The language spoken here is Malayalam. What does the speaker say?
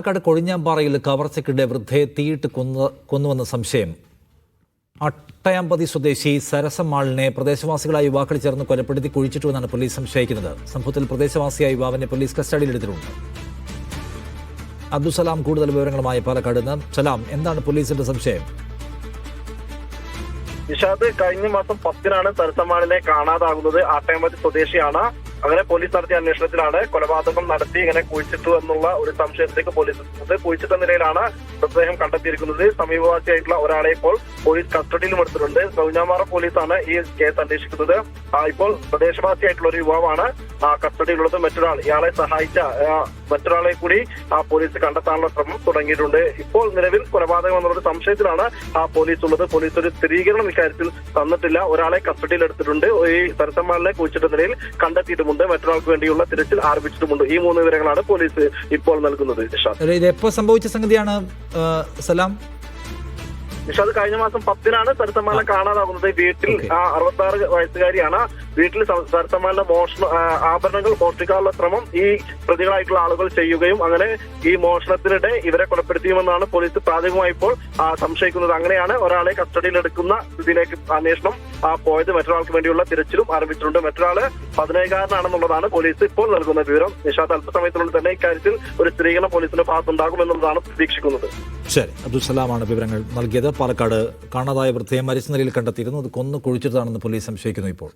പാലക്കാട് കൊഴിഞ്ഞാമ്പാറയിൽ കവർച്ചയ്ക്കിടെ വൃദ്ധയെ തീയിട്ട് കൊന്നുവെന്ന സംശയം. അട്ടയാമ്പതി സ്വദേശി സരസമ്മാളിനെ പ്രദേശവാസികളായ യുവാക്കൾ ചേർന്ന് കൊലപ്പെടുത്തി കുഴിച്ചിട്ടുവെന്നാണ് പോലീസ് സംശയിക്കുന്നത്. സംഭവത്തിൽ പ്രദേശവാസിയായ യുവാവിനെ പോലീസ് കസ്റ്റഡിയിലെടുത്തിട്ടുണ്ട്. അബ്ദുസലാം കൂടുതൽ വിവരങ്ങളുമായി പാലക്കാട് നിന്ന്. സലാം, എന്താണ് പോലീസിന്റെ സംശയം? നിഷാദ്, കഴിഞ്ഞ മാസം 10-നാണ് സരസമ്മാളിനെ കാണാതാകുന്നത്. ആട്ടയമ്പതി സ്വദേശിയാണ്. അങ്ങനെ പോലീസ് നടത്തിയ അന്വേഷണത്തിലാണ് കൊലപാതകം നടത്തി ഇങ്ങനെ കുഴിച്ചിട്ടു എന്നുള്ള ഒരു സംശയത്തിലേക്ക് പോലീസ് കുഴിച്ചിട്ട നിലയിലാണ് മൃതദേഹം കണ്ടെത്തിയിരിക്കുന്നത്. സമീപവാസിയായിട്ടുള്ള ഒരാളെ ഇപ്പോൾ പോലീസ് കസ്റ്റഡിയിലും എടുത്തിട്ടുണ്ട്. കൊഴിഞ്ഞാമ്പാറ പോലീസാണ് ഈ കേസ് അന്വേഷിക്കുന്നത്. ഇപ്പോൾ പ്രദേശവാസിയായിട്ടുള്ള ഒരു യുവാവാണ് കസ്റ്റഡിയിലുള്ളത്. മറ്റൊരാൾ ഇയാളെ സഹായിച്ച മറ്റൊരാളെ കൂടി പോലീസ് കണ്ടെത്താനുള്ള ശ്രമം തുടങ്ങിയിട്ടുണ്ട്. ഇപ്പോൾ നിലവിൽ കൊലപാതകം എന്നുള്ള സംശയത്തിലാണ് പോലീസ് ഉള്ളത്. പോലീസ് ഒരു സ്ഥിരീകരണം ഇക്കാര്യത്തിൽ തന്നിട്ടില്ല. ഒരാളെ കസ്റ്റഡിയിലെടുത്തിട്ടുണ്ട്. ഈ സരസമ്മാളിനെ കുഴിച്ചിട്ട നിലയിൽ കണ്ടെത്തിയിട്ടുമുണ്ട്. മറ്റൊരാൾക്ക് വേണ്ടിയുള്ള തിരച്ചിൽ ആരംഭിച്ചിട്ടുമുണ്ട്. ഈ 3 വിവരങ്ങളാണ് പോലീസ് ഇപ്പോൾ നൽകുന്നത്. ഇത് എപ്പോൾ സംഭവിച്ച സംഗതിയാണ് സലാം? നിഷാദ്, കഴിഞ്ഞ മാസം 10-നാണ് സരസമ്മാളിനെ കാണാതാകുന്നത്. വീട്ടിൽ 66 വയസ്സുകാരിയാണ്. വീട്ടിൽ സരസമ്മാളിന്റെ ആഭരണങ്ങൾ മോഷ്ടിക്കാനുള്ള ശ്രമം ഈ പ്രതികളായിട്ടുള്ള ആളുകൾ ചെയ്യുകയും അങ്ങനെ ഈ മോഷണത്തിനിടെ ഇവരെ കൊലപ്പെടുത്തിയുമെന്നാണ് പോലീസ് പ്രാഥമികമായി ഇപ്പോൾ സംശയിക്കുന്നത്. അങ്ങനെയാണ് ഒരാളെ കസ്റ്റഡിയിലെടുക്കുന്ന ഇതിലേക്ക് അന്വേഷണം പോയത്. മറ്റൊരാൾക്ക് വേണ്ടിയുള്ള തിരച്ചിലും ആരംഭിച്ചിട്ടുണ്ട്. മറ്റൊരാള് 15-കാരനാണെന്നുള്ളതാണ് പോലീസ് ഇപ്പോൾ നൽകുന്ന വിവരം. നിഷാദ്, അല്പസമയത്തിനുള്ളിൽ തന്നെ ഇക്കാര്യത്തിൽ ഒരു സ്ഥിരീകരണം പോലീസിന്റെ ഭാഗത്തുണ്ടാകുമെന്നുള്ളതാണ് പ്രതീക്ഷിക്കുന്നത്. ശരി, അബ്ദുസലാമാണ് വിവരങ്ങൾ നൽകിയത്. പാലക്കാട് കാണാതായ വൃദ്ധയെ മരിച്ച നിലയിൽ കണ്ടെത്തിയിരുന്നു. അത് കൊന്നു കുഴിച്ചിട്ടതാണെന്ന് പോലീസ് സംശയിക്കുന്നു ഇപ്പോൾ.